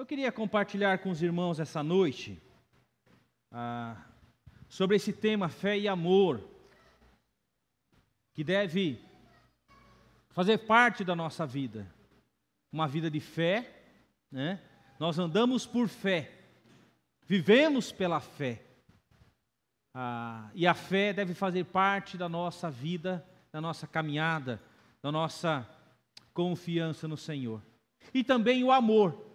queria compartilhar com os irmãos essa noite sobre esse tema fé e amor, que deve fazer parte da nossa vida, uma vida de fé, né? Nós andamos por fé, vivemos pela fé, e a fé deve fazer parte da nossa vida, da nossa caminhada, da nossa confiança no Senhor. E também o amor.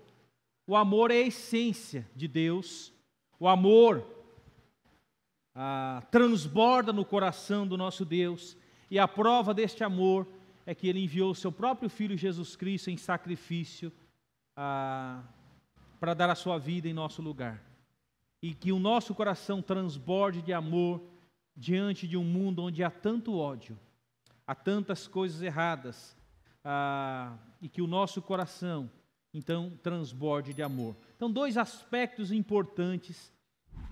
O amor é a essência de Deus. O amor transborda no coração do nosso Deus. E a prova deste amor é que Ele enviou o seu próprio Filho Jesus Cristo em sacrifício para dar a sua vida em nosso lugar. E que o nosso coração transborde de amor diante de um mundo onde há tanto ódio, há tantas coisas erradas, e que o nosso coração, então, transborde de amor. Então, dois aspectos importantes,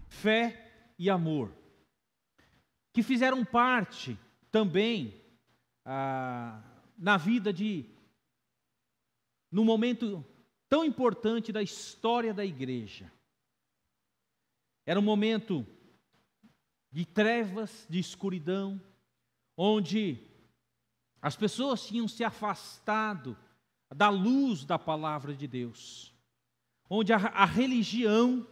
fé e amor, que fizeram parte também na vida num momento tão importante da história da igreja. Era um momento de trevas, de escuridão, onde as pessoas tinham se afastado da luz da palavra de Deus, onde a religião,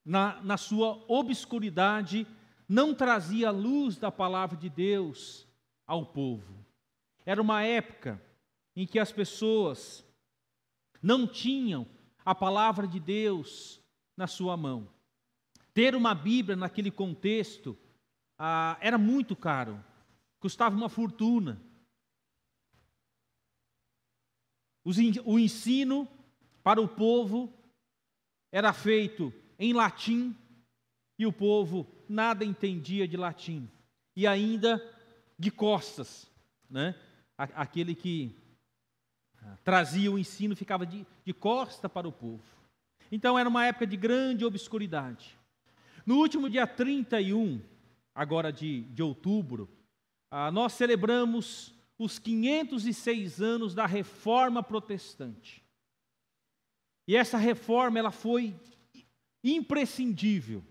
na sua obscuridade, não trazia a luz da palavra de Deus ao povo. Era uma época em que as pessoas não tinham a palavra de Deus na sua mão. Ter uma Bíblia naquele contexto era muito caro, custava uma fortuna. O ensino para o povo era feito em latim e o povo nada entendia de latim. E ainda de costas, né? Aquele que trazia o ensino ficava de costa para o povo. Então era uma época de grande obscuridade. No último dia 31, agora de outubro, nós celebramos os 506 anos da Reforma Protestante. E essa reforma ela foi imprescindível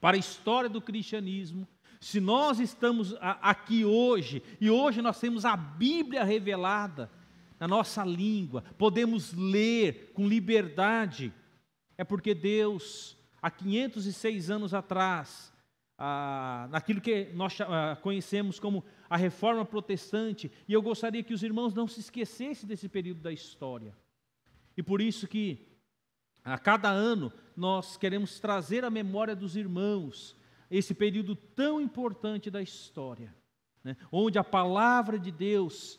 para a história do cristianismo. Se nós estamos aqui hoje, e hoje nós temos a Bíblia revelada na nossa língua, podemos ler com liberdade, é porque Deus, há 506 anos atrás, naquilo que nós conhecemos como a Reforma Protestante, e eu gostaria que os irmãos não se esquecessem desse período da história. E por isso que a cada ano nós queremos trazer à memória dos irmãos esse período tão importante da história, né? Onde a palavra de Deus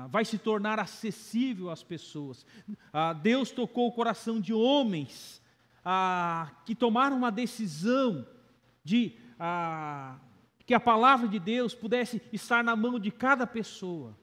vai se tornar acessível às pessoas. Deus tocou o coração de homens que tomaram uma decisão de que a palavra de Deus pudesse estar na mão de cada pessoa.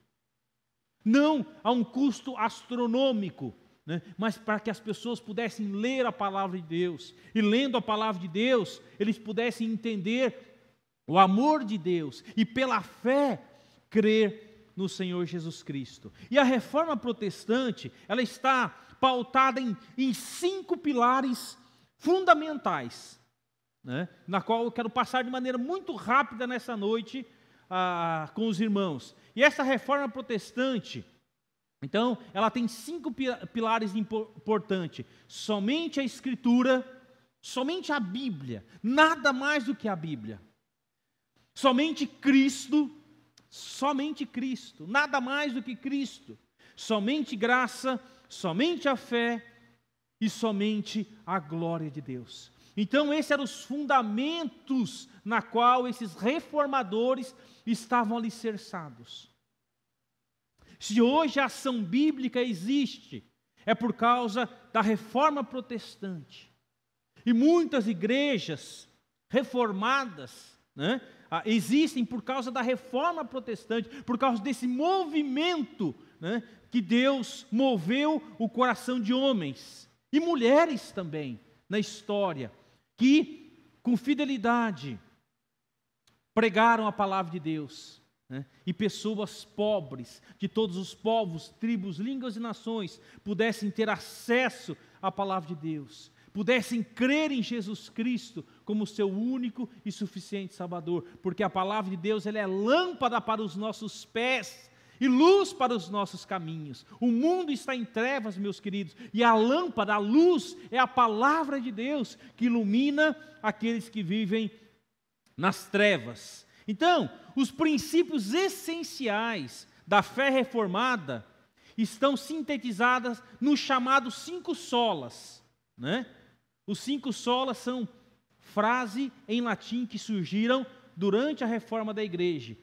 Não a um custo astronômico, né? Mas para que as pessoas pudessem ler a palavra de Deus. E lendo a palavra de Deus, eles pudessem entender o amor de Deus e pela fé crer no Senhor Jesus Cristo. E a Reforma Protestante, ela está pautada em 5 pilares fundamentais, né? Na qual eu quero passar de maneira muito rápida nessa noite com os irmãos. E essa Reforma Protestante, então, ela tem 5 pilares importantes. Somente a Escritura, somente a Bíblia, nada mais do que a Bíblia. Somente Cristo, nada mais do que Cristo. Somente graça, somente a fé e somente a glória de Deus. Então, esses eram os fundamentos na qual esses reformadores estavam alicerçados. Se hoje a ação bíblica existe, é por causa da Reforma Protestante. E muitas igrejas reformadas, né, existem por causa da Reforma Protestante, por causa desse movimento, né, que Deus moveu o coração de homens e mulheres também na história, que com fidelidade pregaram a palavra de Deus né, e pessoas pobres de todos os povos, tribos, línguas e nações pudessem ter acesso à palavra de Deus, pudessem crer em Jesus Cristo como seu único e suficiente Salvador, porque a palavra de Deus ela é lâmpada para os nossos pés e luz para os nossos caminhos. O mundo está em trevas, meus queridos, e a lâmpada, a luz, é a palavra de Deus que ilumina aqueles que vivem nas trevas. Então, os princípios essenciais da fé reformada estão sintetizados nos chamados 5 solas, né? Os 5 solas são frase em latim que surgiram durante a reforma da igreja.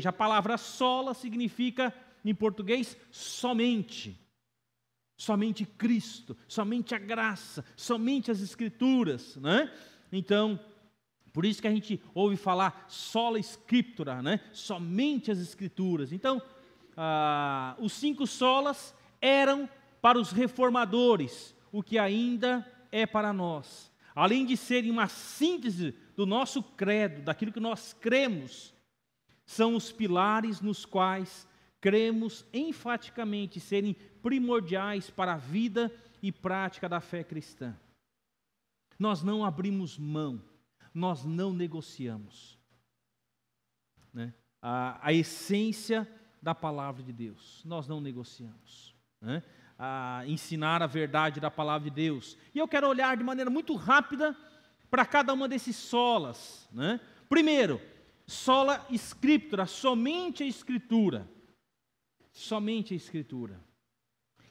A palavra sola significa, em português, somente. Somente Cristo, somente a graça, somente as Escrituras, né? Então, por isso que a gente ouve falar sola scriptura, né? Somente as Escrituras. Então, os 5 solas eram para os reformadores, o que ainda é para nós. Além de serem uma síntese do nosso credo, daquilo que nós cremos, são os pilares nos quais cremos enfaticamente serem primordiais para a vida e prática da fé cristã. Nós não abrimos mão, nós não negociamos, né? A essência da palavra de Deus, nós não negociamos, né? Ensinar a verdade da palavra de Deus. E eu quero olhar de maneira muito rápida para cada uma desses solas, né? Primeiro, sola scriptura, somente a Escritura. Somente a Escritura.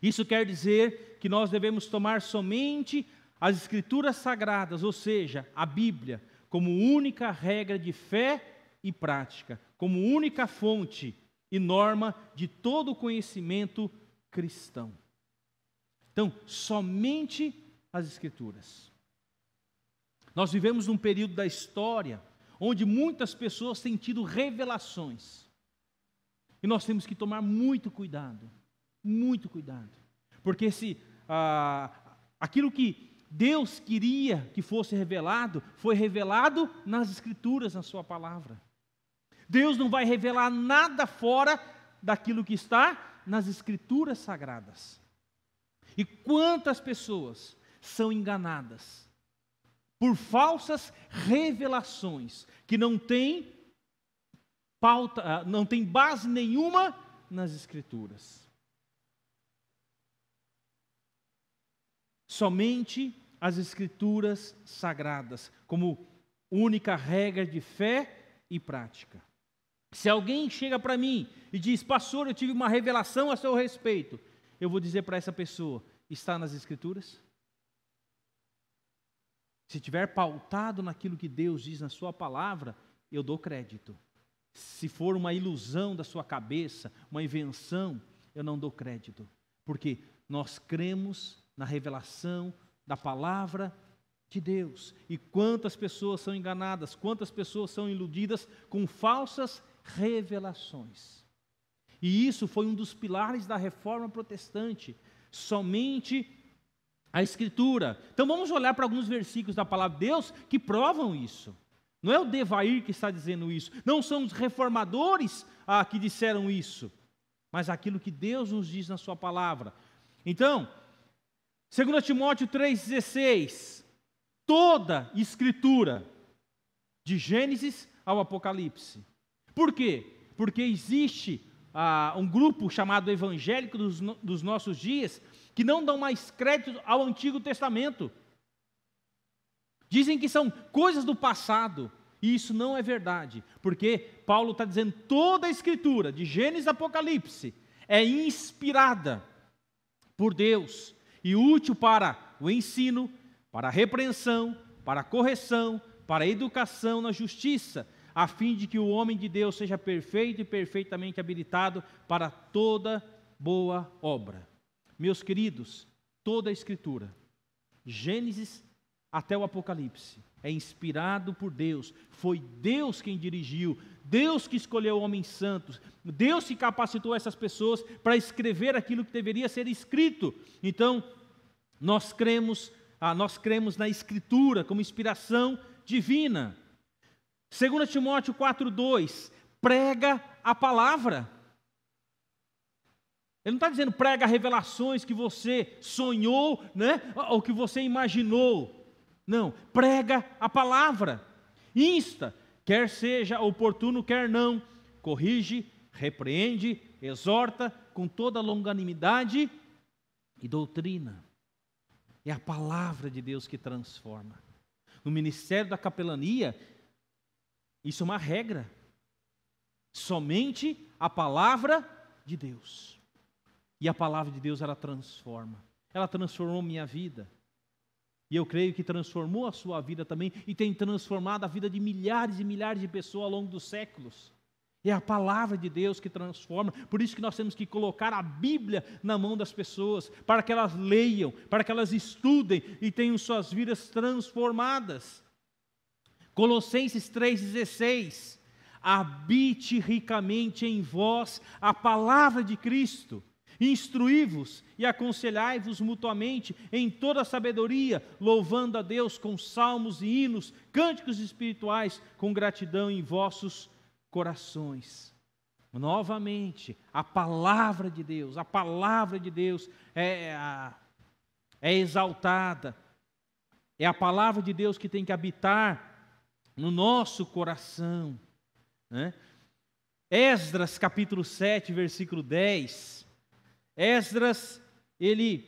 Isso quer dizer que nós devemos tomar somente as Escrituras sagradas, ou seja, a Bíblia, como única regra de fé e prática, como única fonte e norma de todo o conhecimento cristão. Então, somente as Escrituras. Nós vivemos num período da história onde muitas pessoas têm tido revelações. E nós temos que tomar muito cuidado, porque se aquilo que Deus queria que fosse revelado, foi revelado nas Escrituras, na sua palavra. Deus não vai revelar nada fora daquilo que está nas Escrituras sagradas. E quantas pessoas são enganadas por falsas revelações que não têm pauta, não tem base nenhuma nas Escrituras. Somente as Escrituras sagradas, como única regra de fé e prática. Se alguém chega para mim e diz: pastor, eu tive uma revelação a seu respeito, eu vou dizer para essa pessoa: está nas Escrituras? Se estiver pautado naquilo que Deus diz na sua palavra, eu dou crédito. Se for uma ilusão da sua cabeça, uma invenção, eu não dou crédito. Porque nós cremos na revelação da palavra de Deus. E quantas pessoas são enganadas, quantas pessoas são iludidas com falsas revelações. E isso foi um dos pilares da reforma protestante. Somente a Escritura. Então vamos olhar para alguns versículos da palavra de Deus que provam isso. Não é o Devair que está dizendo isso. Não são os reformadores que disseram isso. Mas aquilo que Deus nos diz na sua palavra. Então, 2 Timóteo 3,16. Toda Escritura, de Gênesis ao Apocalipse. Por quê? Porque existe um grupo chamado evangélico dos nossos dias que não dão mais crédito ao Antigo Testamento. Dizem que são coisas do passado, e isso não é verdade, porque Paulo está dizendo toda a Escritura, de Gênesis a Apocalipse, é inspirada por Deus e útil para o ensino, para a repreensão, para a correção, para a educação na justiça, a fim de que o homem de Deus seja perfeito e perfeitamente habilitado para toda boa obra. Meus queridos, toda a Escritura, Gênesis até o Apocalipse, é inspirado por Deus. Foi Deus quem dirigiu, Deus que escolheu homens santos, Deus que capacitou essas pessoas para escrever aquilo que deveria ser escrito. Então, nós cremos na Escritura como inspiração divina. 2 Timóteo 4,2, prega a palavra. Ele não está dizendo prega revelações que você sonhou, né? Ou que você imaginou. Não, prega a palavra. Insta, quer seja oportuno, quer não. Corrige, repreende, exorta com toda longanimidade e doutrina. É a palavra de Deus que transforma. No ministério da capelania, isso é uma regra. Somente a palavra de Deus. E a palavra de Deus, ela transforma. Ela transformou minha vida. E eu creio que transformou a sua vida também. E tem transformado a vida de milhares e milhares de pessoas ao longo dos séculos. É a palavra de Deus que transforma. Por isso que nós temos que colocar a Bíblia na mão das pessoas. Para que elas leiam, para que elas estudem e tenham suas vidas transformadas. Colossenses 3,16. Habite ricamente em vós a palavra de Cristo. Instruí-vos e aconselhai-vos mutuamente em toda a sabedoria, louvando a Deus com salmos e hinos, cânticos espirituais, com gratidão em vossos corações. Novamente, a palavra de Deus é exaltada. É a palavra de Deus que tem que habitar no nosso coração, né? Esdras capítulo 7, versículo 10. Esdras, ele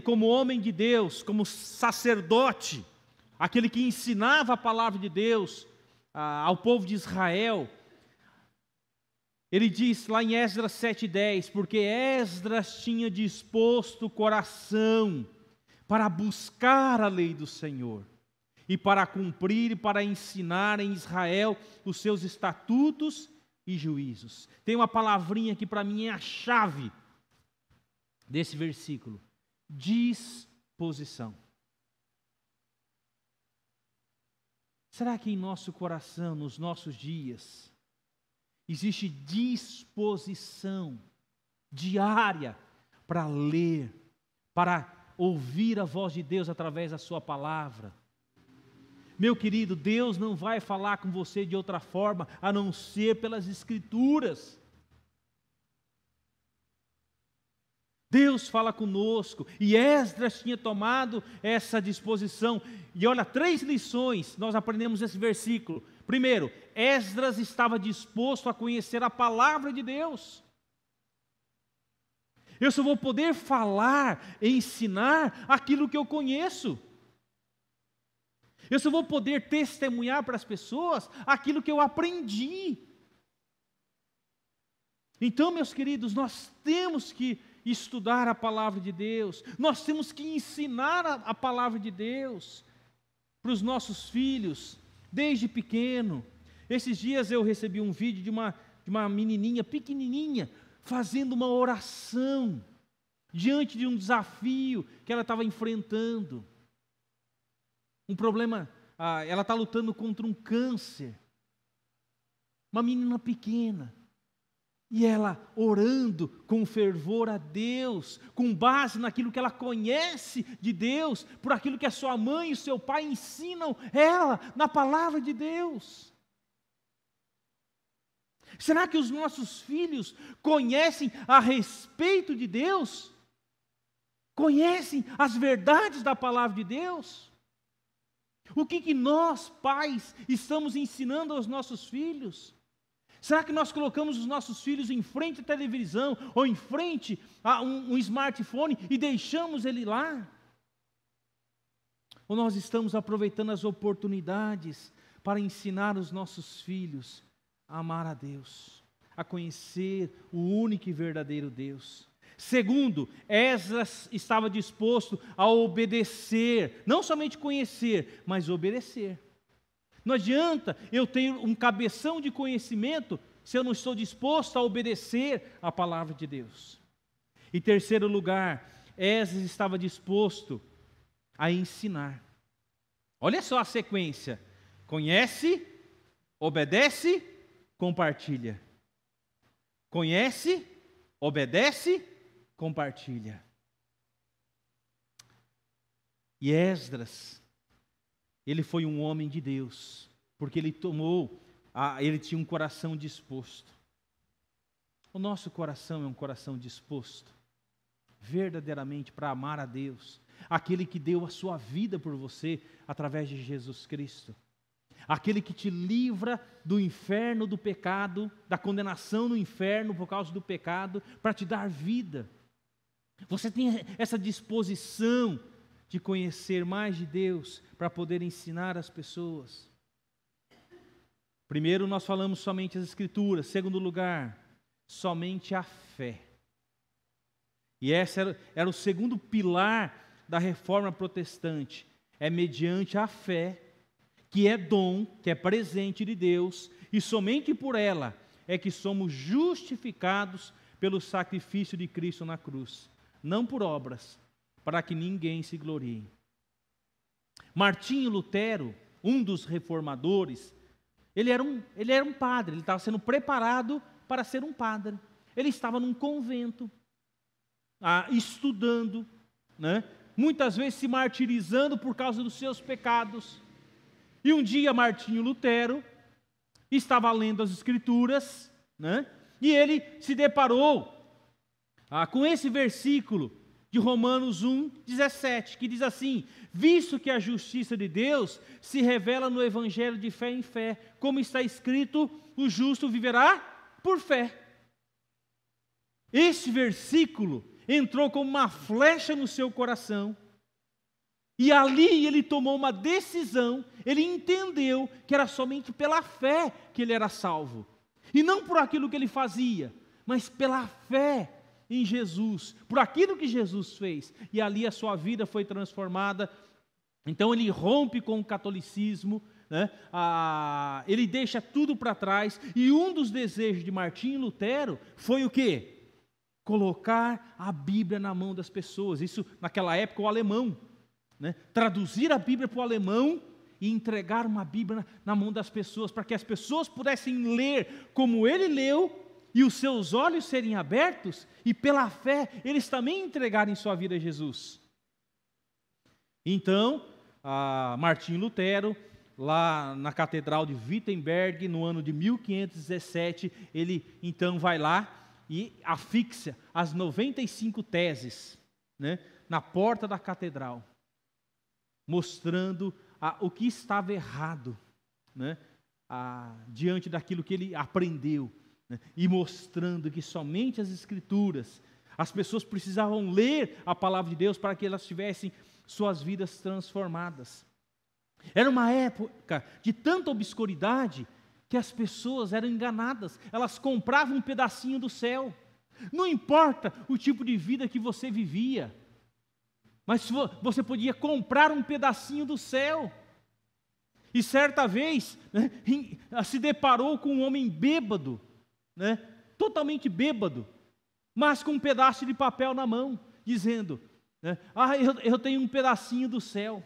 como homem de Deus, como sacerdote, aquele que ensinava a palavra de Deus ao povo de Israel, ele diz lá em Esdras 7,10, porque Esdras tinha disposto o coração para buscar a lei do Senhor, e para cumprir e para ensinar em Israel os seus estatutos e juízos. Tem uma palavrinha que para mim é a chave desse versículo: disposição. Será que em nosso coração, nos nossos dias, existe disposição diária para ler, para ouvir a voz de Deus através da sua palavra? Meu querido, Deus não vai falar com você de outra forma, a não ser pelas Escrituras. Deus fala conosco, e Esdras tinha tomado essa disposição. E olha, 3 lições nós aprendemos nesse versículo. Primeiro, Esdras estava disposto a conhecer a palavra de Deus. Eu só vou poder falar e ensinar aquilo que eu conheço. Eu só vou poder testemunhar para as pessoas aquilo que eu aprendi. Então, meus queridos, nós temos que estudar a palavra de Deus, nós temos que ensinar a palavra de Deus para os nossos filhos, desde pequeno. Esses dias eu recebi um vídeo de uma menininha pequenininha, fazendo uma oração, diante de um desafio que ela estava enfrentando. Um problema, ela está lutando contra um câncer. Uma menina pequena. E ela orando com fervor a Deus, com base naquilo que ela conhece de Deus, por aquilo que a sua mãe e o seu pai ensinam ela na palavra de Deus. Será que os nossos filhos conhecem a respeito de Deus? Conhecem as verdades da palavra de Deus? O que nós, pais, estamos ensinando aos nossos filhos? Será que nós colocamos os nossos filhos em frente à televisão ou em frente a um smartphone e deixamos ele lá? Ou nós estamos aproveitando as oportunidades para ensinar os nossos filhos a amar a Deus, a conhecer o único e verdadeiro Deus? Segundo, Esdras estava disposto a obedecer, não somente conhecer, mas obedecer. Não adianta eu ter um cabeção de conhecimento se eu não estou disposto a obedecer a palavra de Deus. Em terceiro lugar, Esdras estava disposto a ensinar. Olha só a sequência: conhece, obedece, compartilha. Conhece, obedece, compartilha. E Esdras, ele foi um homem de Deus, porque ele tomou ele tinha um coração disposto. O nosso coração é um coração disposto, verdadeiramente, para amar a Deus, aquele que deu a sua vida por você, através de Jesus Cristo. Aquele que te livra do inferno, do pecado, da condenação no inferno por causa do pecado, para te dar vida. Você tem essa disposição de conhecer mais de Deus, para poder ensinar as pessoas. Primeiro, nós falamos somente as Escrituras. Segundo lugar, somente a fé. E esse era o segundo pilar da reforma protestante. É mediante a fé, que é dom, que é presente de Deus, e somente por ela é que somos justificados pelo sacrifício de Cristo na cruz, não por obras, para que ninguém se glorie. Martinho Lutero, um dos reformadores, ele era um padre, ele estava sendo preparado para ser um padre. Ele estava num convento, estudando, né? Muitas vezes se martirizando por causa dos seus pecados. E um dia Martinho Lutero estava lendo as Escrituras, né? E ele se deparou com esse versículo de Romanos 1:17, que diz assim: visto que a justiça de Deus se revela no evangelho de fé em fé, como está escrito, o justo viverá por fé. Esse versículo entrou como uma flecha no seu coração, e ali ele tomou uma decisão. Ele entendeu que era somente pela fé que ele era salvo, e não por aquilo que ele fazia, mas pela fé em Jesus, por aquilo que Jesus fez, e ali a sua vida foi transformada. Então ele rompe com o catolicismo, né? Ele deixa tudo para trás, e um dos desejos de Martinho Lutero foi o quê? Colocar a Bíblia na mão das pessoas. Isso naquela época o alemão, né? Traduzir a Bíblia para o alemão e entregar uma Bíblia na mão das pessoas, para que as pessoas pudessem ler como ele leu, e os seus olhos serem abertos, e pela fé eles também entregarem sua vida a Jesus. Então, Martinho Lutero, lá na Catedral de Wittenberg, no ano de 1517, ele então vai lá e afixa as 95 teses, né, na porta da catedral, mostrando o que estava errado, né, diante daquilo que ele aprendeu, né, e mostrando que somente as Escrituras, as pessoas precisavam ler a palavra de Deus para que elas tivessem suas vidas transformadas. Era uma época de tanta obscuridade que as pessoas eram enganadas, elas compravam um pedacinho do céu. Não importa o tipo de vida que você vivia, mas você podia comprar um pedacinho do céu. E certa vez, né, se deparou com um homem bêbado, né, totalmente bêbado, mas com um pedaço de papel na mão, dizendo, né, eu tenho um pedacinho do céu.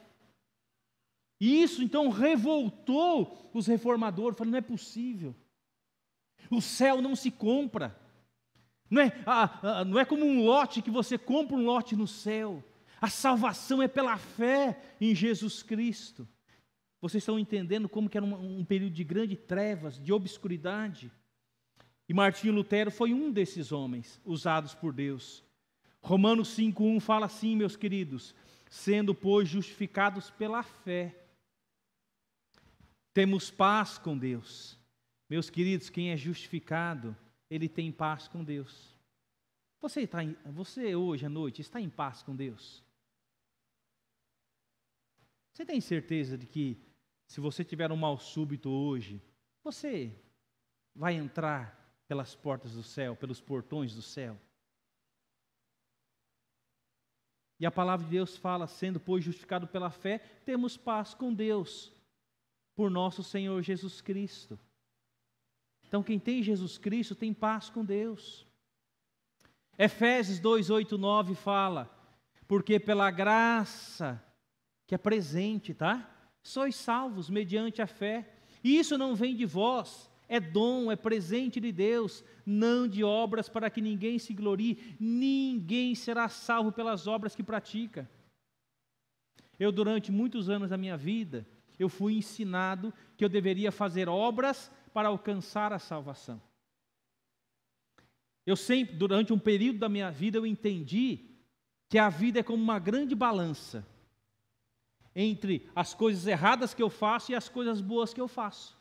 E isso então revoltou os reformadores, falando, não é possível, o céu não se compra, não é como um lote que você compra um lote no céu, a salvação é pela fé em Jesus Cristo. Vocês estão entendendo como que era um período de grande trevas, de obscuridade? E Martinho Lutero foi um desses homens usados por Deus. Romanos 5:1 fala assim, meus queridos, sendo, pois, justificados pela fé, temos paz com Deus. Meus queridos, quem é justificado, ele tem paz com Deus. Você hoje à noite está em paz com Deus? Você tem certeza de que se você tiver um mal súbito hoje, você vai entrar pelas portas do céu, pelos portões do céu? E a palavra de Deus fala, sendo, pois, justificado pela fé, temos paz com Deus, por nosso Senhor Jesus Cristo. Então, quem tem Jesus Cristo tem paz com Deus. Efésios 2:8-9 fala, porque pela graça que é presente, tá? Sois salvos mediante a fé, e isso não vem de vós, é dom, é presente de Deus, não de obras para que ninguém se glorie. Ninguém será salvo pelas obras que pratica. Eu, durante muitos anos da minha vida, eu fui ensinado que que eu deveria fazer obras para alcançar a salvação. Eu sempre, durante um período da minha vida, eu entendi que a vida é como uma grande balança entre as coisas erradas que eu faço e as coisas boas que eu faço.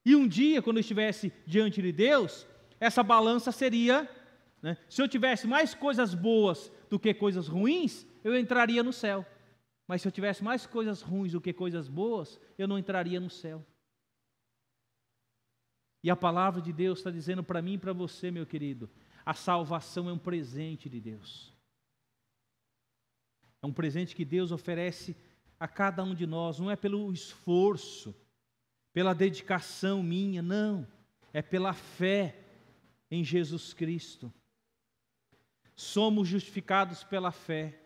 E um dia, quando eu estivesse diante de Deus, essa balança seria, né, se eu tivesse mais coisas boas do que coisas ruins, eu entraria no céu. Mas se eu tivesse mais coisas ruins do que coisas boas, eu não entraria no céu. E a palavra de Deus está dizendo para mim e para você, meu querido, a salvação é um presente de Deus. É um presente que Deus oferece a cada um de nós, não é pelo esforço, pela dedicação minha, não. É pela fé em Jesus Cristo. Somos justificados pela fé,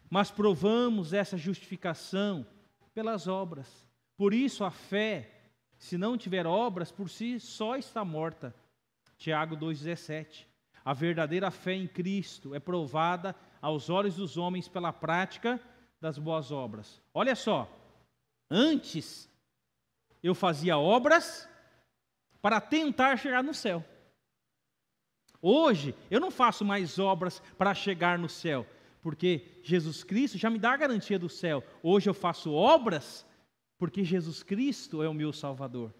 mas provamos essa justificação pelas obras. Por isso a fé, se não tiver obras, por si só está morta. Tiago 2,17. A verdadeira fé em Cristo é provada aos olhos dos homens pela prática das boas obras. Olha só, antes eu fazia obras para tentar chegar no céu. Hoje eu não faço mais obras para chegar no céu, porque Jesus Cristo já me dá a garantia do céu. Hoje eu faço obras porque Jesus Cristo é o meu Salvador.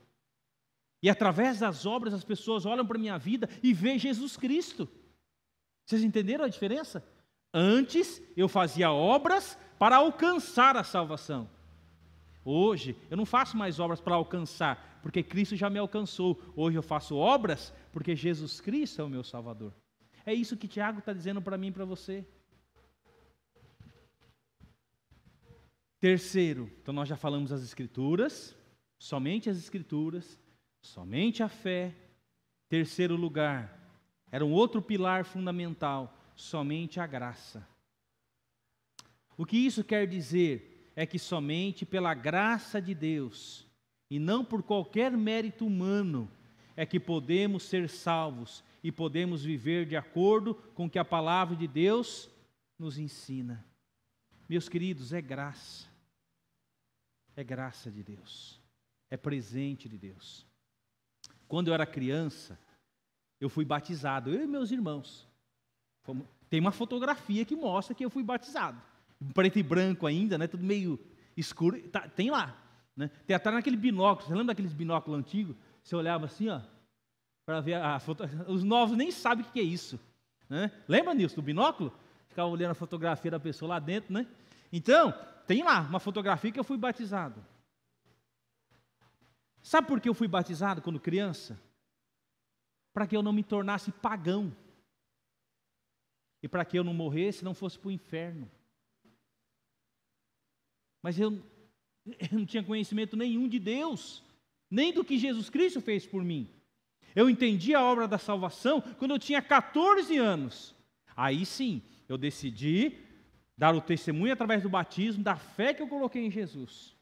E através das obras as pessoas olham para a minha vida e veem Jesus Cristo. Vocês entenderam a diferença? Antes eu fazia obras para alcançar a salvação. Hoje eu não faço mais obras para alcançar, porque Cristo já me alcançou. Hoje eu faço obras porque Jesus Cristo é o meu Salvador. É isso que Tiago está dizendo para mim e para você. Terceiro, então nós já falamos as Escrituras, somente as Escrituras, somente a fé. Terceiro lugar, era um outro pilar fundamental, somente a graça. O que isso quer dizer é que somente pela graça de Deus, e não por qualquer mérito humano, é que podemos ser salvos e podemos viver de acordo com o que a palavra de Deus nos ensina. Meus queridos, é graça. É graça de Deus, é presente de Deus. Quando eu era criança, eu fui batizado, eu e meus irmãos. Tem uma fotografia que mostra que eu fui batizado. Preto e branco ainda, né? Tudo meio escuro. Tem lá, né? Tem até naquele binóculo. Você lembra daqueles binóculos antigos? Você olhava assim, ó, para ver a foto. Os novos nem sabem o que é isso, né? Lembra, Nilson, do binóculo? Ficava olhando a fotografia da pessoa lá dentro, né? Então, tem lá uma fotografia que eu fui batizado. Sabe por que eu fui batizado quando criança? Para que eu não me tornasse pagão. E para que eu não morresse, não fosse para o inferno. Mas eu não tinha conhecimento nenhum de Deus, nem do que Jesus Cristo fez por mim. Eu entendi a obra da salvação quando eu tinha 14 anos. Aí sim, eu decidi dar o testemunho através do batismo da fé que eu coloquei em Jesus.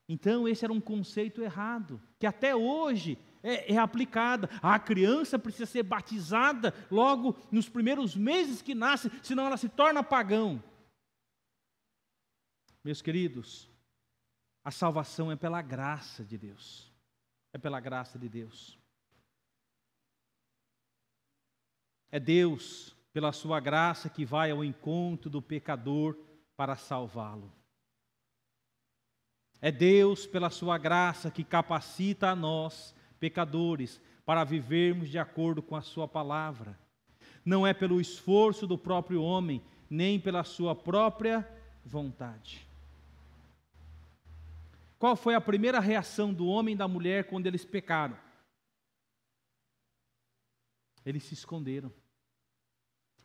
Então esse era um conceito errado, que até hoje é aplicado. A criança precisa ser batizada logo nos primeiros meses que nasce, senão ela se torna pagão. Meus queridos, a salvação é pela graça de Deus. É pela graça de Deus. É Deus, pela sua graça, que vai ao encontro do pecador para salvá-lo. É Deus, pela sua graça, que capacita a nós, pecadores, para vivermos de acordo com a sua palavra. Não é pelo esforço do próprio homem, nem pela sua própria vontade. Qual foi a primeira reação do homem e da mulher quando eles pecaram? Eles se esconderam.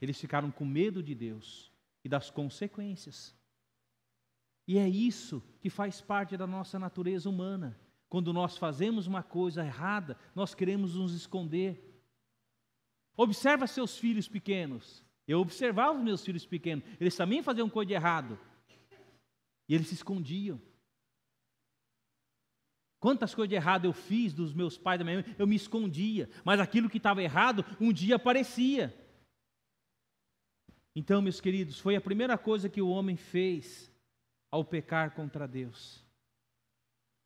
Eles ficaram com medo de Deus e das consequências. E é isso que faz parte da nossa natureza humana. Quando nós fazemos uma coisa errada, nós queremos nos esconder. Observa seus filhos pequenos. Eu observava os meus filhos pequenos. Eles também faziam coisa de errado. E eles se escondiam. Quantas coisas de errado eu fiz dos meus pais, da minha mãe, eu me escondia. Mas aquilo que estava errado, um dia aparecia. Então, meus queridos, foi a primeira coisa que o homem fez ao pecar contra Deus.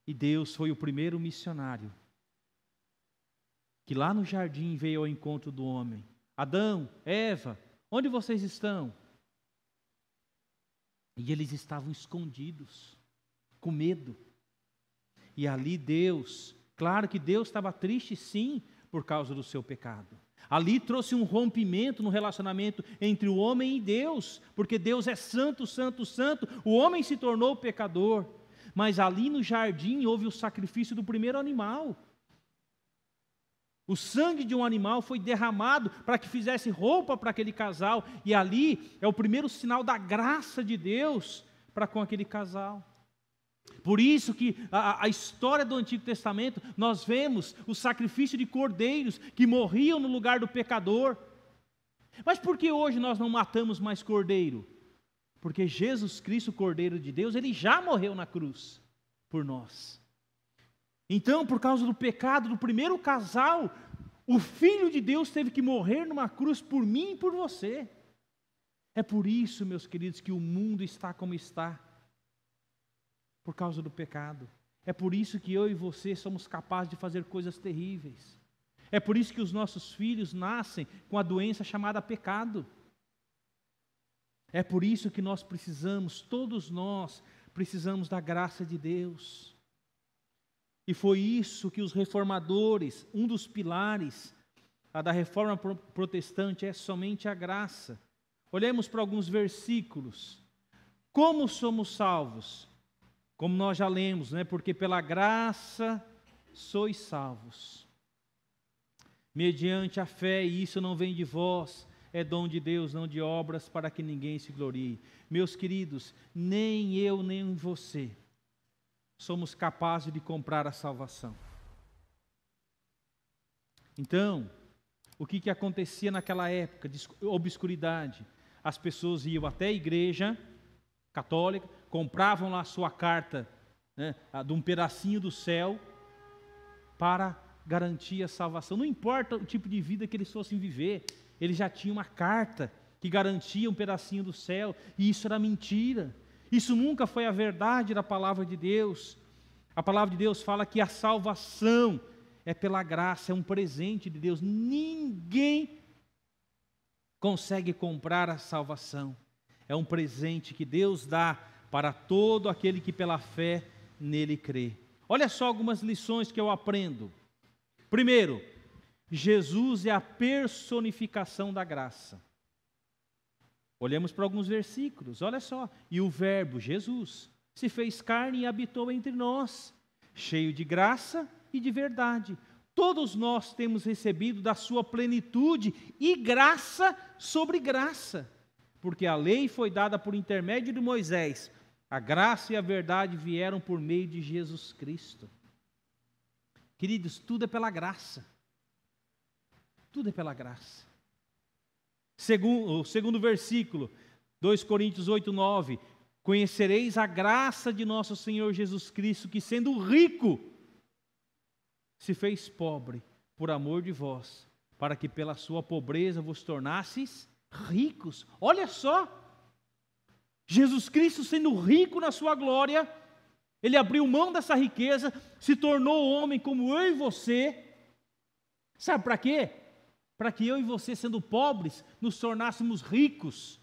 E Deus foi o primeiro missionário que lá no jardim veio ao encontro do homem. Adão, Eva, onde vocês estão? E eles estavam escondidos, com medo. E ali Deus, claro que Deus estava triste sim, por causa do seu pecado. Ali trouxe um rompimento no relacionamento entre o homem e Deus, porque Deus é santo, santo, santo, o homem se tornou pecador. Mas ali no jardim houve o sacrifício do primeiro animal. O sangue de um animal foi derramado para que fizesse roupa para aquele casal. E ali é o primeiro sinal da graça de Deus para com aquele casal. Por isso que a história do Antigo Testamento, nós vemos o sacrifício de cordeiros que morriam no lugar do pecador. Mas por que hoje nós não matamos mais cordeiro? Porque Jesus Cristo, o Cordeiro de Deus, Ele já morreu na cruz por nós. Então, por causa do pecado do primeiro casal, o Filho de Deus teve que morrer numa cruz por mim e por você. É por isso, meus queridos, que o mundo está como está. Por causa do pecado. É por isso que eu e você somos capazes de fazer coisas terríveis. É por isso que os nossos filhos nascem com a doença chamada pecado. É por isso que nós precisamos, todos nós, precisamos da graça de Deus. E foi isso que os reformadores, um dos pilares da reforma protestante é somente a graça. Olhemos para alguns versículos. Como somos salvos? Como nós já lemos, né? Porque pela graça sois salvos. Mediante a fé, e isso não vem de vós, é dom de Deus, não de obras, para que ninguém se glorie. Meus queridos, nem eu, nem você somos capazes de comprar a salvação. Então, o que acontecia naquela época de obscuridade? As pessoas iam até a igreja católica, compravam lá a sua carta, né, de um pedacinho do céu, para garantir a salvação. Não importa o tipo de vida que eles fossem viver, eles já tinham uma carta que garantia um pedacinho do céu, e isso era mentira. Isso nunca foi a verdade da palavra de Deus. A palavra de Deus fala que a salvação é pela graça, é um presente de Deus. Ninguém consegue comprar a salvação. É um presente que Deus dá para todo aquele que pela fé nele crê. Olha só algumas lições que eu aprendo. Primeiro, Jesus é a personificação da graça. Olhemos para alguns versículos, olha só. E o verbo, Jesus, se fez carne e habitou entre nós, cheio de graça e de verdade. Todos nós temos recebido da sua plenitude e graça sobre graça. Porque a lei foi dada por intermédio de Moisés, a graça e a verdade vieram por meio de Jesus Cristo. Queridos, tudo é pela graça. Tudo é pela graça. O segundo versículo, 2 Coríntios 8:9, conhecereis a graça de nosso Senhor Jesus Cristo, que sendo rico, se fez pobre por amor de vós, para que pela sua pobreza vos tornasseis ricos. Olha só, Jesus Cristo sendo rico na sua glória, Ele abriu mão dessa riqueza, se tornou homem como eu e você. Sabe para quê? Para que eu e você, sendo pobres, nos tornássemos ricos.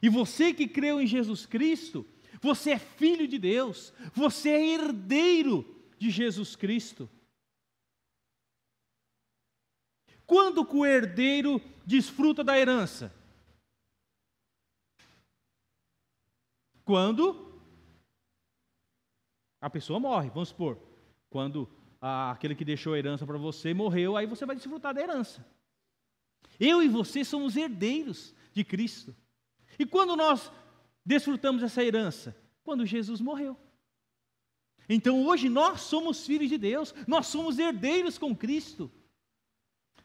E você que creu em Jesus Cristo, você é filho de Deus, você é herdeiro de Jesus Cristo. Quando que o herdeiro desfruta da herança? Quando a pessoa morre, vamos supor. Quando aquele que deixou a herança para você morreu, aí você vai desfrutar da herança. Eu e você somos herdeiros de Cristo. E quando nós desfrutamos essa herança? Quando Jesus morreu. Então hoje nós somos filhos de Deus, nós somos herdeiros com Cristo.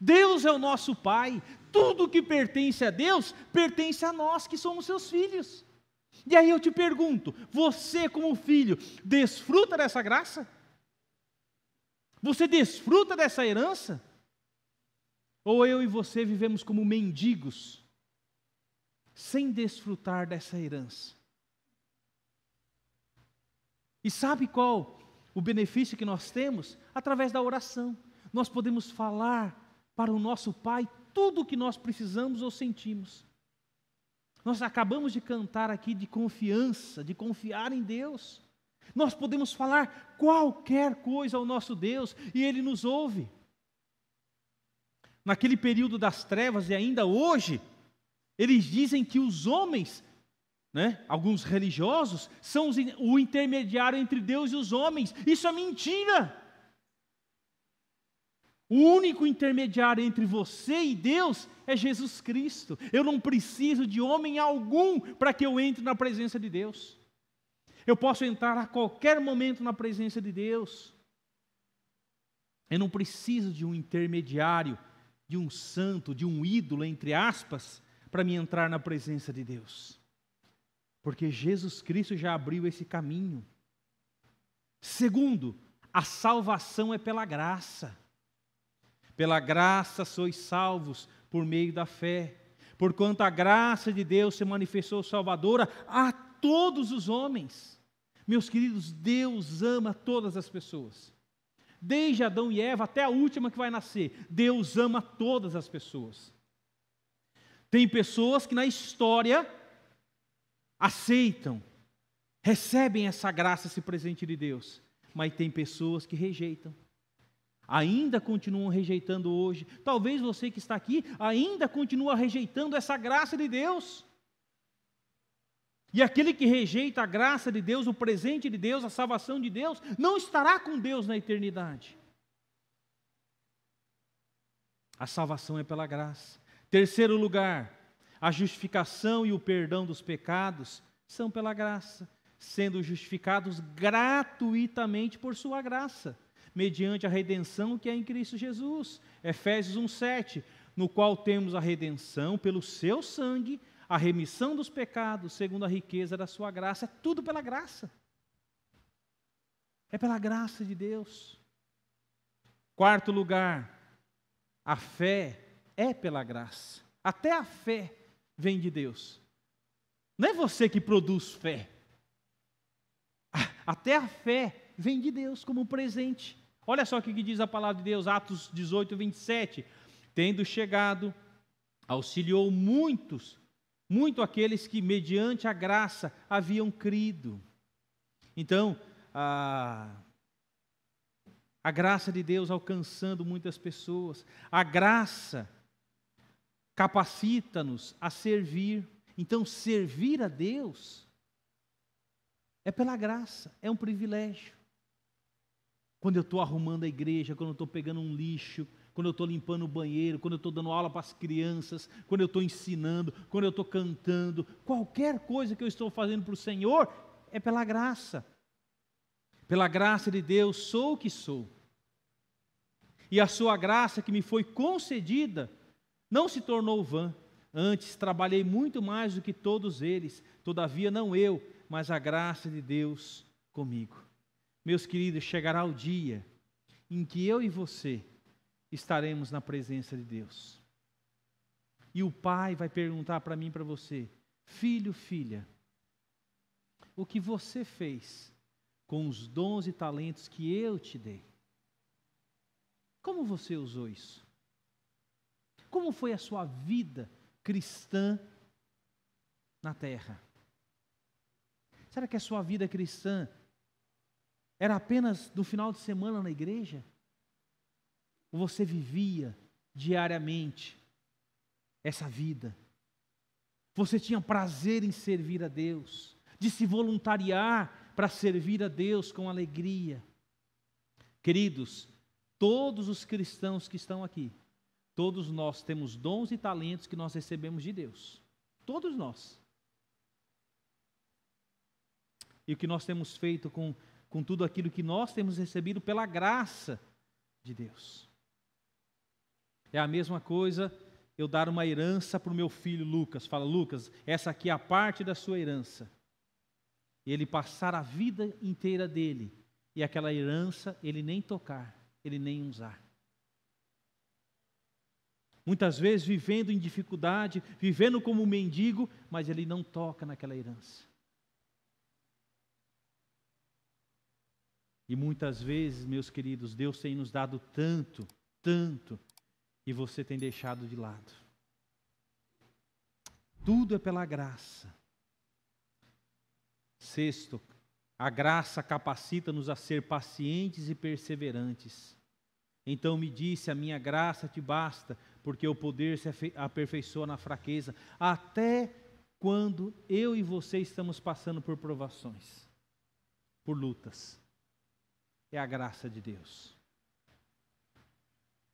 Deus é o nosso Pai, tudo que pertence a Deus, pertence a nós que somos seus filhos. E aí eu te pergunto, você como filho, desfruta dessa graça? Você desfruta dessa herança? Ou eu e você vivemos como mendigos, sem desfrutar dessa herança? E sabe qual o benefício que nós temos através da oração. Nós podemos falar para o nosso Pai tudo o que nós precisamos ou sentimos. Nós acabamos de cantar aqui de confiança, de confiar em Deus. Nós podemos falar qualquer coisa ao nosso Deus e Ele nos ouve. Naquele período das trevas e ainda hoje, eles dizem que os homens, alguns religiosos, são o intermediário entre Deus e os homens. Isso é mentira! O único intermediário entre você e Deus é Jesus Cristo. Eu não preciso de homem algum para que eu entre na presença de Deus. Eu posso entrar a qualquer momento na presença de Deus. Eu não preciso de um intermediário, de um santo, de um ídolo, entre aspas, para me entrar na presença de Deus. Porque Jesus Cristo já abriu esse caminho. Segundo, a salvação é pela graça. Pela graça sois salvos por meio da fé. Porquanto a graça de Deus se manifestou salvadora a todos os homens. Meus queridos, Deus ama todas as pessoas. Desde Adão e Eva até a última que vai nascer, Deus ama todas as pessoas. Tem pessoas que na história aceitam, recebem essa graça, esse presente de Deus. Mas tem pessoas que rejeitam. Ainda continuam rejeitando hoje. Talvez você que está aqui ainda continua rejeitando essa graça de Deus. E aquele que rejeita a graça de Deus, o presente de Deus, a salvação de Deus, não estará com Deus na eternidade. A salvação é pela graça. Terceiro lugar, a justificação e o perdão dos pecados são pela graça, sendo justificados gratuitamente por sua graça, mediante a redenção que é em Cristo Jesus. Efésios 1:7, no qual temos a redenção pelo seu sangue, a remissão dos pecados, segundo a riqueza da sua graça. É tudo pela graça. É pela graça de Deus. Quarto lugar, a fé é pela graça. Até a fé vem de Deus. Não é você que produz fé. Até a fé vem de Deus como presente. Olha só o que diz a palavra de Deus, Atos 18:27. Tendo chegado, auxiliou muito aqueles que, mediante a graça, haviam crido. Então, a graça de Deus alcançando muitas pessoas. A graça capacita-nos a servir. Então, servir a Deus é pela graça, é um privilégio. Quando eu estou arrumando a igreja, quando eu estou pegando um lixo, quando eu estou limpando o banheiro, quando eu estou dando aula para as crianças, quando eu estou ensinando, quando eu estou cantando, qualquer coisa que eu estou fazendo para o Senhor, é pela graça. Pela graça de Deus sou o que sou. E a sua graça que me foi concedida não se tornou vã. Antes trabalhei muito mais do que todos eles, todavia não eu, mas a graça de Deus comigo. Meus queridos, chegará o dia em que eu e você estaremos na presença de Deus. E o Pai vai perguntar para mim e para você: filho, filha, o que você fez com os dons e talentos que eu te dei? Como você usou isso? Como foi a sua vida cristã na terra? Será que a sua vida cristã era apenas no final de semana na igreja? Ou você vivia diariamente essa vida? Você tinha prazer em servir a Deus, de se voluntariar para servir a Deus com alegria? Queridos, todos os cristãos que estão aqui, todos nós temos dons e talentos que nós recebemos de Deus. Todos nós. E o que nós temos feito com tudo aquilo que nós temos recebido pela graça de Deus. É a mesma coisa eu dar uma herança para o meu filho Lucas. Fala: Lucas, essa aqui é a parte da sua herança. E ele passar a vida inteira dele, e aquela herança ele nem tocar, ele nem usar. Muitas vezes vivendo em dificuldade, vivendo como um mendigo, mas ele não toca naquela herança. E muitas vezes, meus queridos, Deus tem nos dado tanto, tanto, e você tem deixado de lado. Tudo é pela graça. Sexto, a graça capacita-nos a ser pacientes e perseverantes. Então me disse, a minha graça te basta, porque o poder se aperfeiçoa na fraqueza. Até quando eu e você estamos passando por provações, por lutas. É a graça de Deus.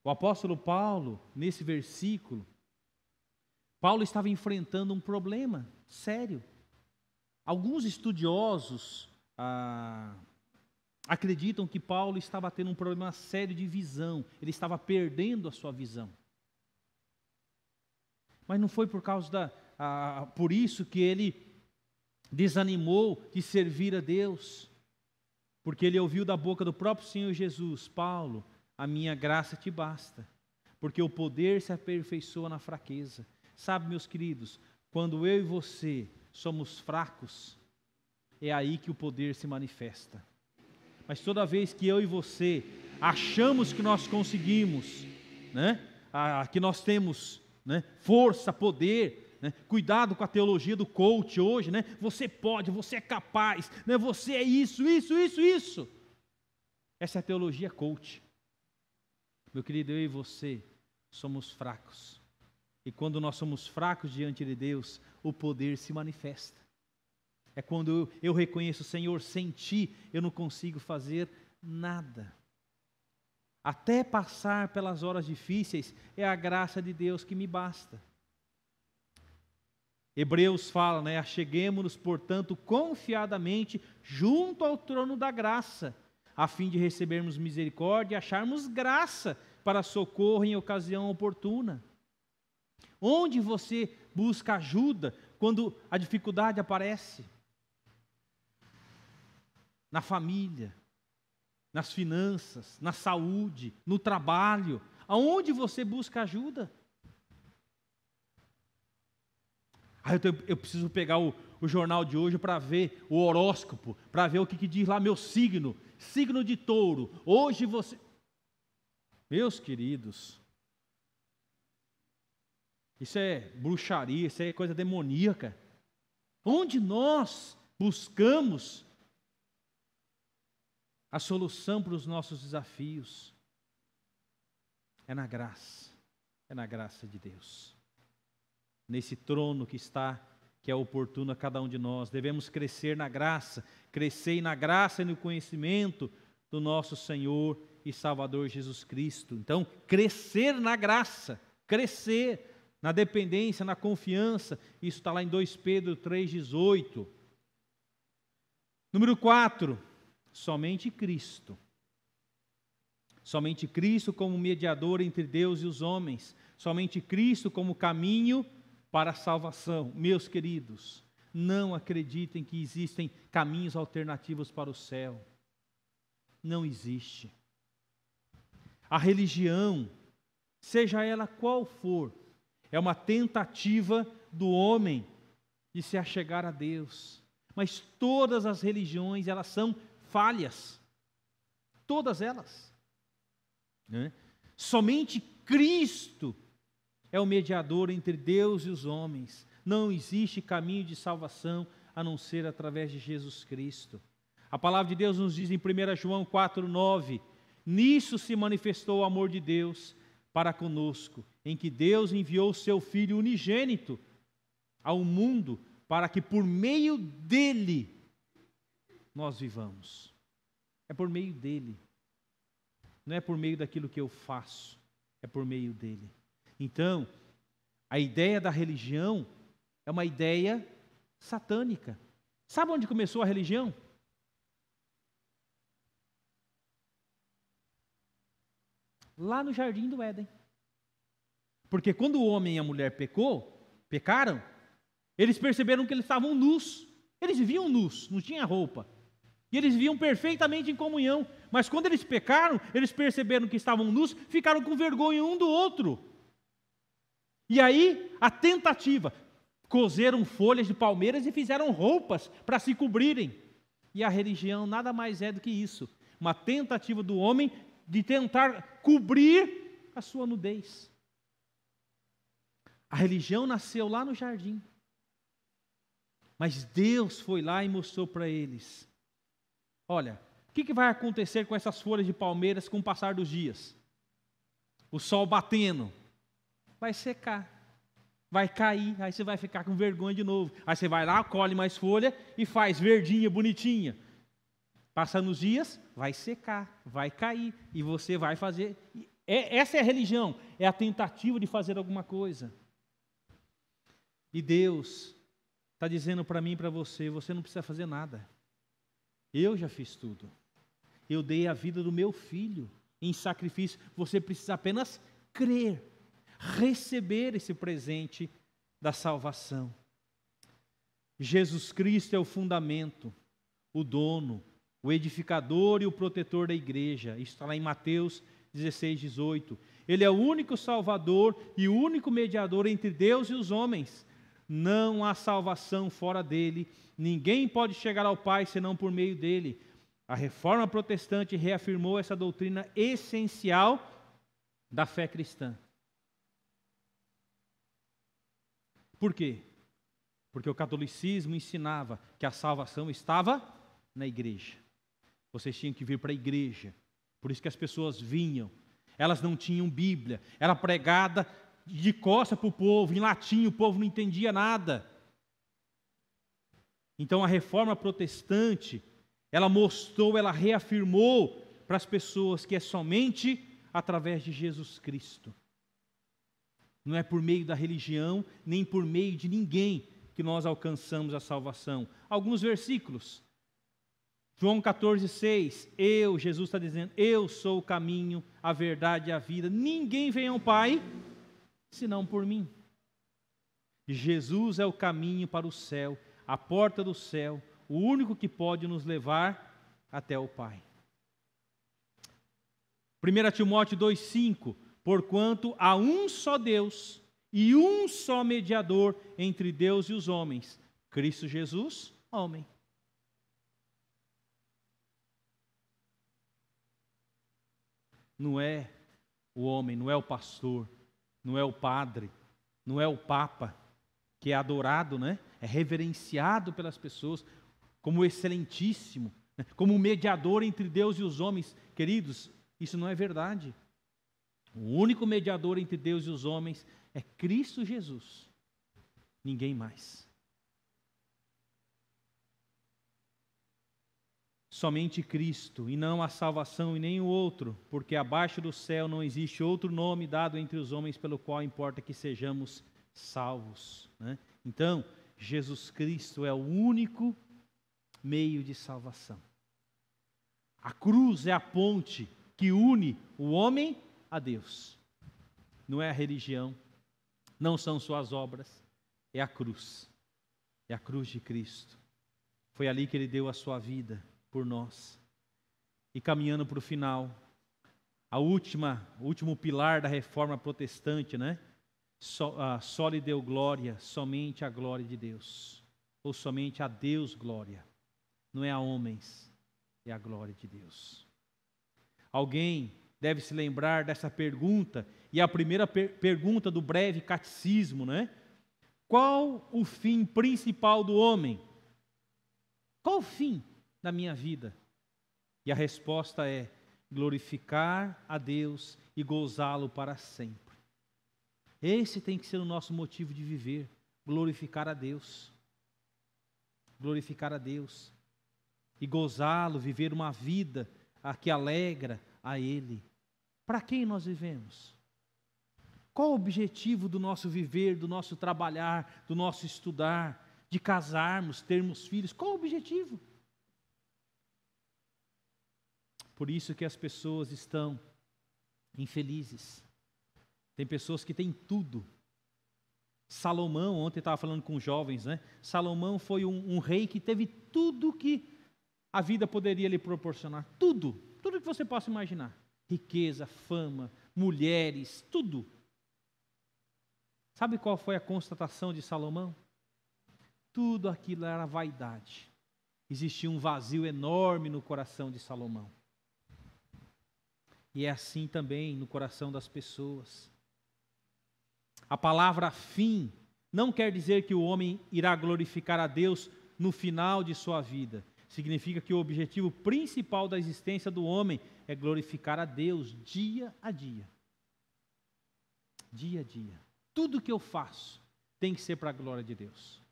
O apóstolo Paulo, nesse versículo, Paulo estava enfrentando um problema sério. Alguns estudiosos acreditam que Paulo estava tendo um problema sério de visão. Ele estava perdendo a sua visão. Mas não foi por causa por isso que ele desanimou de servir a Deus. Porque ele ouviu da boca do próprio Senhor Jesus: Paulo, a minha graça te basta, porque o poder se aperfeiçoa na fraqueza. Sabe, meus queridos, quando eu e você somos fracos, é aí que o poder se manifesta. Mas toda vez que eu e você achamos que nós conseguimos, né, que nós temos, né, força, poder, né, cuidado com a teologia do coach hoje, né, você pode, você é capaz, né, você é isso. Essa é a teologia coach. Meu querido, eu e você somos fracos. E quando nós somos fracos diante de Deus, o poder se manifesta. É quando eu reconheço: Senhor, sem Ti eu não consigo fazer nada. Até passar pelas horas difíceis, é a graça de Deus que me basta. Hebreus fala, né? Acheguemo-nos, portanto, confiadamente junto ao trono da graça, a fim de recebermos misericórdia e acharmos graça para socorro em ocasião oportuna. Onde você busca ajuda quando a dificuldade aparece? Na família, nas finanças, na saúde, no trabalho. Aonde você busca ajuda? Eu preciso pegar o jornal de hoje para ver o horóscopo, para ver o que diz lá meu signo de touro. Hoje você... Meus queridos, isso é bruxaria, isso é coisa demoníaca. Onde nós buscamos a solução para os nossos desafios? É na graça de Deus. Nesse trono que é oportuno a cada um de nós. Devemos crescer na graça, crescer na graça e no conhecimento do nosso Senhor e Salvador Jesus Cristo. Então, crescer na graça, crescer na dependência, na confiança. Isso está lá em 2 Pedro 3,18. Número 4, somente Cristo. Somente Cristo como mediador entre Deus e os homens. Somente Cristo como caminho para a salvação. Meus queridos, não acreditem que existem caminhos alternativos para o céu. Não existe. A religião, seja ela qual for, é uma tentativa do homem de se achegar a Deus. Mas todas as religiões, elas são falhas. Todas elas. Né? Somente Cristo é o mediador entre Deus e os homens. Não existe caminho de salvação a não ser através de Jesus Cristo. A palavra de Deus nos diz em 1 João 4,9: nisso se manifestou o amor de Deus para conosco, em que Deus enviou o seu Filho unigênito ao mundo, para que por meio dele nós vivamos. É por meio dele. Não é por meio daquilo que eu faço, é por meio dele. Então, a ideia da religião é uma ideia satânica. Sabe onde começou a religião? Lá no Jardim do Éden. Porque quando o homem e a mulher pecaram, eles perceberam que eles estavam nus. Eles viviam nus, não tinha roupa. E eles viviam perfeitamente em comunhão. Mas quando eles pecaram, eles perceberam que estavam nus, ficaram com vergonha um do outro. E aí, a tentativa, cozeram folhas de palmeiras e fizeram roupas para se cobrirem. E a religião nada mais é do que isso. uma tentativa do homem de tentar cobrir a sua nudez. A religião nasceu lá no jardim. Mas Deus foi lá e mostrou para eles: olha, o que vai acontecer com essas folhas de palmeiras com o passar dos dias? O sol batendo, vai secar, vai cair, aí você vai ficar com vergonha de novo. Aí você vai lá, colhe mais folha e faz verdinha, bonitinha. Passando os dias, vai secar, vai cair, e você vai fazer. Essa é a religião, é a tentativa de fazer alguma coisa. E Deus está dizendo para mim e para você: você não precisa fazer nada. Eu já fiz tudo. Eu dei a vida do meu filho em sacrifício. Você precisa apenas crer, receber esse presente da salvação. Jesus Cristo é o fundamento, o dono, o edificador e o protetor da igreja. Isso está lá em Mateus 16, 18. Ele é o único Salvador e o único mediador entre Deus e os homens. Não há salvação fora dele. Ninguém pode chegar ao Pai senão por meio dele. A Reforma Protestante reafirmou essa doutrina essencial da fé cristã. Por quê? Porque o catolicismo ensinava que a salvação estava na igreja. Vocês tinham que vir para a igreja. Por isso que as pessoas vinham. Elas não tinham Bíblia. Era pregada de costa para o povo, em latim, o povo não entendia nada. Então a Reforma Protestante, ela mostrou, ela reafirmou para as pessoas que é somente através de Jesus Cristo. Não é por meio da religião, nem por meio de ninguém que nós alcançamos a salvação. Alguns versículos. João 14, 6. Jesus está dizendo: eu sou o caminho, a verdade e a vida. Ninguém vem ao Pai senão por mim. Jesus é o caminho para o céu, a porta do céu, o único que pode nos levar até o Pai. 1 Timóteo 2,5: porquanto há um só Deus e um só mediador entre Deus e os homens, Cristo Jesus, homem. Não é o homem, não é o pastor, não é o padre, não é o papa, que é adorado, né? É reverenciado pelas pessoas como excelentíssimo, né? Como mediador entre Deus e os homens. Queridos, isso não é verdade. O único mediador entre Deus e os homens é Cristo Jesus, ninguém mais. Somente Cristo, e não há salvação em nenhum outro, porque abaixo do céu não existe outro nome dado entre os homens pelo qual importa que sejamos salvos, né? Então, Jesus Cristo é o único meio de salvação. A cruz é a ponte que une o homem a Deus. Não é a religião, não são suas obras, é a cruz. É a cruz de Cristo. Foi ali que Ele deu a sua vida por nós. E caminhando para o final, o último pilar da Reforma Protestante, né? Só lhe deu glória, somente a glória de Deus. Ou somente a Deus glória. Não é a homens, é a glória de Deus. Alguém deve se lembrar dessa pergunta, e a primeira pergunta do breve catecismo, né? Qual o fim principal do homem? Qual o fim da minha vida? E a resposta é: glorificar a Deus e gozá-lo para sempre. Esse tem que ser o nosso motivo de viver, glorificar a Deus. Glorificar a Deus e gozá-lo, viver uma vida que alegra a Ele. Para quem nós vivemos? Qual o objetivo do nosso viver, do nosso trabalhar, do nosso estudar, de casarmos, termos filhos? Qual o objetivo? Por isso que as pessoas estão infelizes. Tem pessoas que têm tudo. Salomão, ontem eu estava falando com jovens, né? Salomão foi um rei que teve tudo que a vida poderia lhe proporcionar. Tudo que você possa imaginar. Riqueza, fama, mulheres, tudo. Sabe qual foi a constatação de Salomão? Tudo aquilo era vaidade. Existia um vazio enorme no coração de Salomão. E é assim também no coração das pessoas. A palavra fim não quer dizer que o homem irá glorificar a Deus no final de sua vida. Significa que o objetivo principal da existência do homem é glorificar a Deus dia a dia. Dia a dia. Tudo que eu faço tem que ser para a glória de Deus.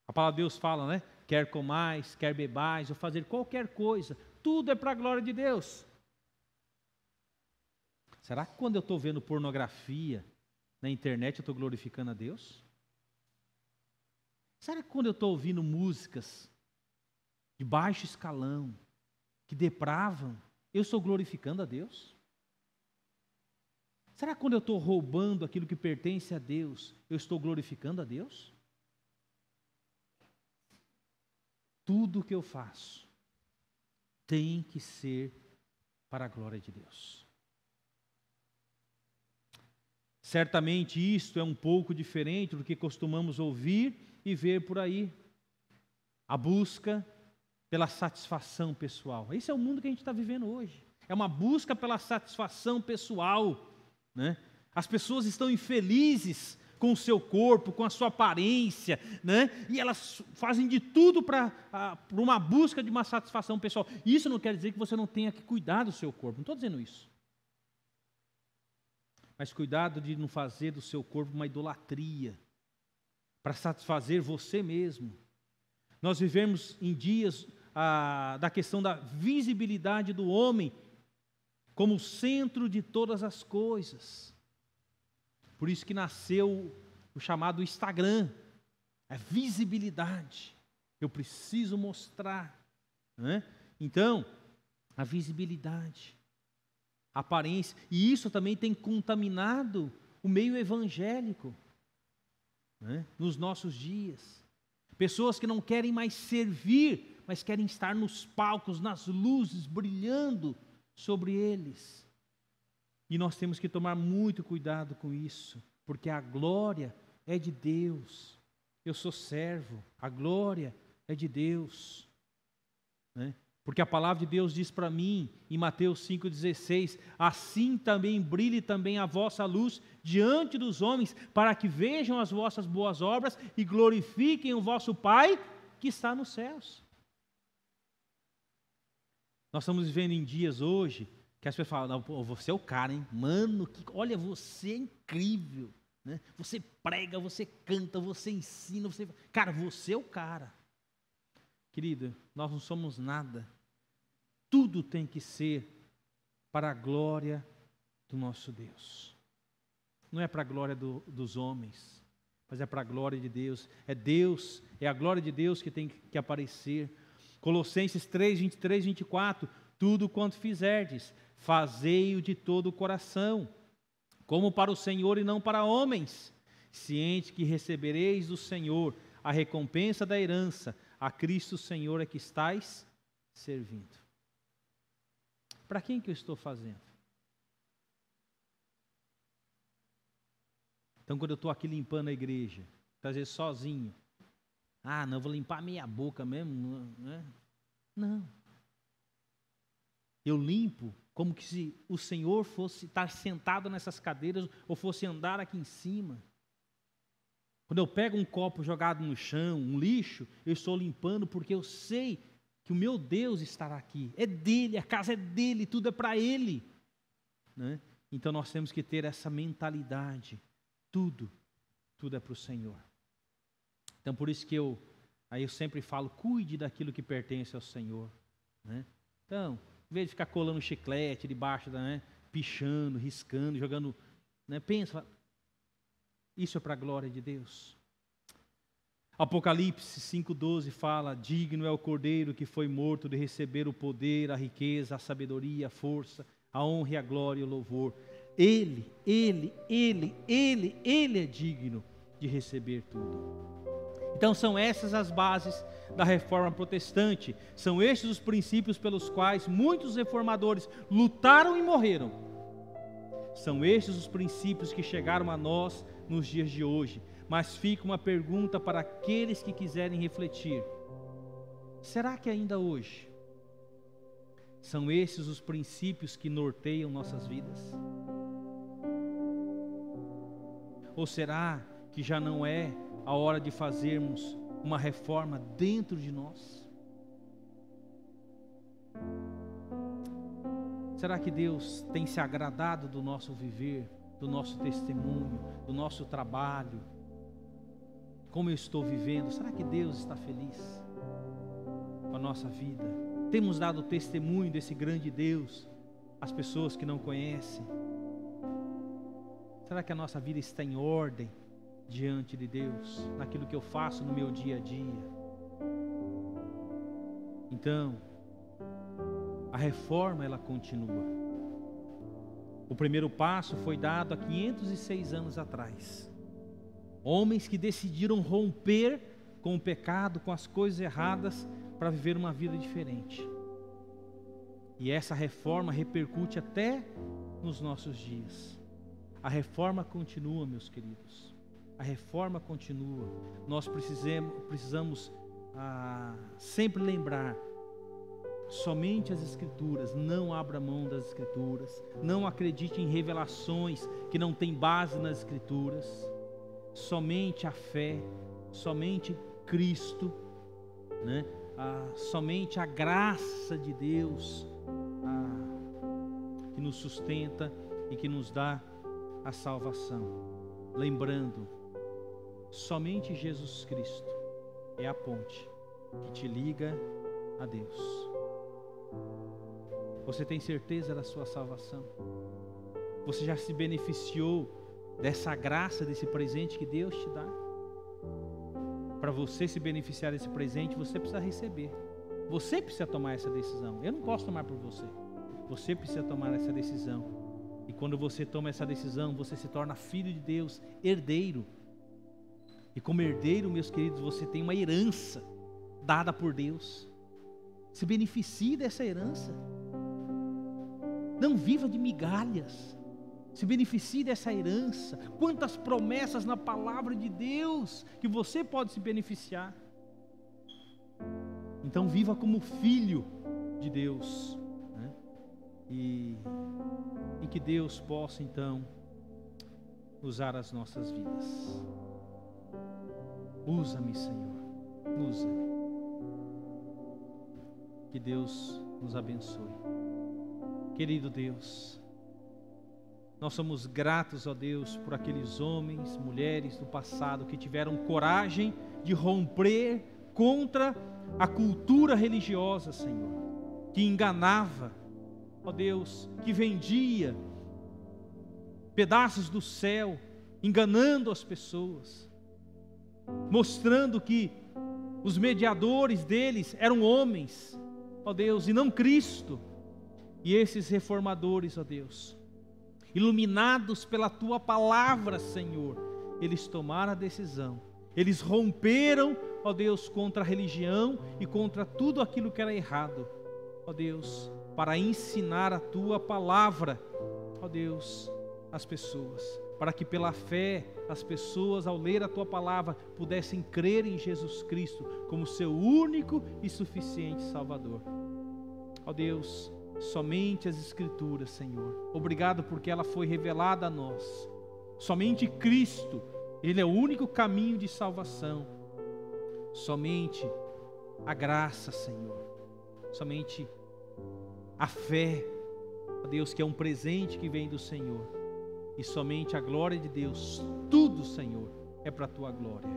A palavra de Deus fala, né? Quer comais, quer bebais, ou fazer qualquer coisa, tudo é para a glória de Deus. Será que quando eu estou vendo pornografia na internet eu estou glorificando a Deus? Será que quando eu estou ouvindo músicas de baixo escalão, que depravam, eu estou glorificando a Deus? Será que quando eu estou roubando aquilo que pertence a Deus, eu estou glorificando a Deus? Tudo que eu faço tem que ser para a glória de Deus. Certamente isto é um pouco diferente do que costumamos ouvir e ver por aí. A busca pela satisfação pessoal. Esse é o mundo que a gente está vivendo hoje. É uma busca pela satisfação pessoal, né? As pessoas estão infelizes com o seu corpo, com a sua aparência, né? E elas fazem de tudo para uma busca de uma satisfação pessoal. Isso não quer dizer que você não tenha que cuidar do seu corpo, não estou dizendo isso. Mas cuidado de não fazer do seu corpo uma idolatria, para satisfazer você mesmo. Nós vivemos em dias da questão da visibilidade do homem como centro de todas as coisas. Por isso que nasceu o chamado Instagram, a visibilidade. Eu preciso mostrar, né? Então, a visibilidade, a aparência, e isso também tem contaminado o meio evangélico, né? Nos nossos dias. Pessoas que não querem mais servir, mas querem estar nos palcos, nas luzes, brilhando sobre eles. E nós temos que tomar muito cuidado com isso, porque a glória é de Deus. Eu sou servo, a glória é de Deus, né? Porque a palavra de Deus diz para mim, em Mateus 5,16, assim também brilhe também a vossa luz diante dos homens, para que vejam as vossas boas obras e glorifiquem o vosso Pai que está nos céus. Nós estamos vivendo em dias hoje que as pessoas falam, não, pô, você é o cara, hein? Mano, olha, você é incrível, né? Você prega, você canta, você ensina, cara, você é o cara. Querido, nós não somos nada. Tudo tem que ser para a glória do nosso Deus. Não é para a glória dos homens, mas é para a glória de Deus. É a glória de Deus que tem que aparecer. Colossenses 3, 23, 24. Tudo quanto fizerdes, fazei-o de todo o coração, como para o Senhor e não para homens, ciente que recebereis do Senhor a recompensa da herança, a Cristo Senhor é que estais servindo. Para quem que eu estou fazendo? Então, quando eu estou aqui limpando a igreja, às vezes sozinho, não, vou limpar a minha boca mesmo, né? Não. Eu limpo como que se o Senhor fosse estar sentado nessas cadeiras ou fosse andar aqui em cima. Quando eu pego um copo jogado no chão, um lixo, eu estou limpando porque eu sei que o meu Deus estará aqui. É dele, a casa é dele, tudo é para ele, né? Então nós temos que ter essa mentalidade. Tudo é para o Senhor. Então por isso que eu sempre falo, cuide daquilo que pertence ao Senhor, né? Então, em vez de ficar colando chiclete debaixo, né, pichando, riscando, jogando, né, pensa, isso é para a glória de Deus. Apocalipse 5,12 fala, digno é o Cordeiro que foi morto de receber o poder, a riqueza, a sabedoria, a força, a honra e a glória e o louvor. Ele é digno de receber tudo. Então são essas as bases da reforma protestante, são estes os princípios pelos quais muitos reformadores lutaram e morreram. São estes os princípios que chegaram a nós nos dias de hoje. Mas fica uma pergunta para aqueles que quiserem refletir. Será que ainda hoje São esses os princípios que norteiam nossas vidas? Ou será que já não é a hora de fazermos uma reforma dentro de nós? Será que Deus tem se agradado do nosso viver, do nosso testemunho, do nosso trabalho? Como eu estou vivendo? Será que Deus está feliz com a nossa vida? Temos dado testemunho desse grande Deus às pessoas que não conhecem? Será que a nossa vida está em ordem diante de Deus, naquilo que eu faço no meu dia a dia? Então, a reforma ela continua. O primeiro passo foi dado há 506 anos atrás. Homens que decidiram romper com o pecado, com as coisas erradas, para viver uma vida diferente. E essa reforma repercute até nos nossos dias. A reforma continua, meus queridos. A reforma continua. Nós precisamos sempre lembrar: somente as Escrituras. Não abra mão das Escrituras. Não acredite em revelações que não têm base nas Escrituras. Somente a fé, somente Cristo, né? Somente a graça de Deus que nos sustenta e que nos dá a salvação. Lembrando, somente Jesus Cristo é a ponte que te liga a Deus. Você tem certeza da sua salvação? Você já se beneficiou dessa graça, desse presente que Deus te dá? Para você se beneficiar desse presente, você precisa receber. Você precisa tomar essa decisão. Eu não posso tomar por você. Você precisa tomar essa decisão. E quando você toma essa decisão, você se torna filho de Deus, herdeiro. E como herdeiro, meus queridos, você tem uma herança dada por Deus. Se beneficie dessa herança. Não viva de migalhas. Se beneficie dessa herança. Quantas promessas na palavra de Deus que você pode se beneficiar. Então viva como filho de Deus, né? E que Deus possa então usar as nossas vidas. Usa-me, Senhor, usa-me. Que Deus nos abençoe. Querido Deus, nós somos gratos, ó Deus, por aqueles homens, mulheres do passado que tiveram coragem de romper contra a cultura religiosa, Senhor, que enganava, ó Deus, que vendia pedaços do céu, enganando as pessoas, mostrando que os mediadores deles eram homens, ó Deus, e não Cristo. E esses reformadores, ó Deus, iluminados pela Tua palavra, Senhor, eles tomaram a decisão, eles romperam, ó Deus, contra a religião e contra tudo aquilo que era errado, ó Deus, para ensinar a Tua palavra, ó Deus, às pessoas, para que pela fé as pessoas, ao ler a Tua palavra, pudessem crer em Jesus Cristo como seu único e suficiente Salvador. Ó Deus, somente as Escrituras, Senhor, obrigado porque ela foi revelada a nós. Somente Cristo, Ele é o único caminho de salvação. Somente a graça, Senhor, somente a fé, ó Deus, que é um presente que vem do Senhor, e somente a glória de Deus. Tudo, Senhor, é para a Tua glória.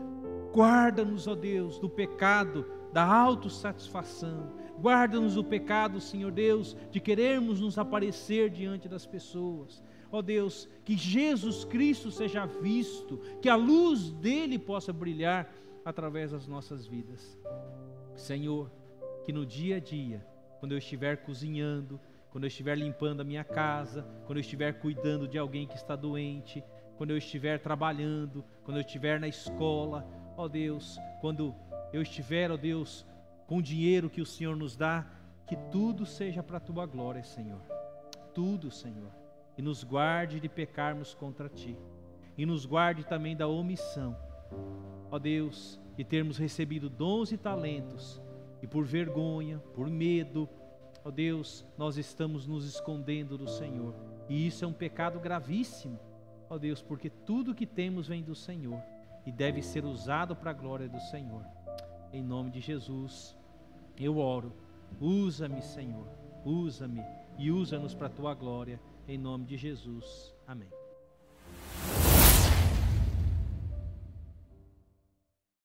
Guarda-nos, ó Deus, do pecado da autossatisfação. Guarda-nos do pecado, Senhor Deus, de querermos nos aparecer diante das pessoas. Ó Deus, que Jesus Cristo seja visto, que a luz dele possa brilhar através das nossas vidas. Senhor, que no dia a dia, quando eu estiver cozinhando, quando eu estiver limpando a minha casa, quando eu estiver cuidando de alguém que está doente, quando eu estiver trabalhando, quando eu estiver na escola, ó Deus, quando eu estiver, ó Deus, com o dinheiro que o Senhor nos dá, que tudo seja para a Tua glória, Senhor. Tudo, Senhor. E nos guarde de pecarmos contra Ti. E nos guarde também da omissão. Ó Deus, de termos recebido dons e talentos, e por vergonha, por medo, Ó Deus, nós estamos nos escondendo do Senhor, e isso é um pecado gravíssimo, ó Deus, porque tudo que temos vem do Senhor e deve ser usado para a glória do Senhor. Em nome de Jesus, eu oro, usa-me, Senhor, usa-me e usa-nos para a tua glória, em nome de Jesus, amém.